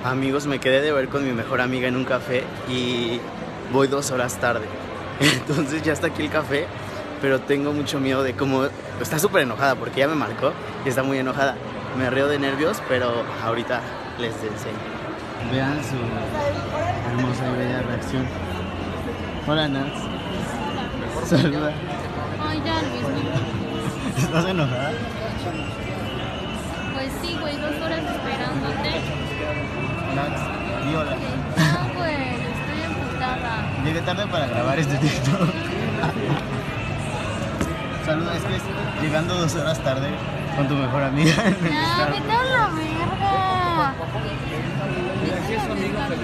Amigos, me quedé de ver con mi mejor amiga en un café y voy 2 horas tarde. Entonces ya está aquí el café, pero tengo mucho miedo de cómo... Está súper enojada porque ya me marcó y está muy enojada. Me río de nervios, pero ahorita les enseño. Vean su hermosa y bella reacción. Hola, Nats. Saluda. Ay, ya, Luis. ¿Estás enojada? Pues sí, güey, 2 horas esperándote. Nats, di hola. No, güey, estoy emputada. Llegué tarde para grabar este TikTok. Saluda, es que es llegando 2 horas tarde con tu mejor amiga. No, vete a la verga.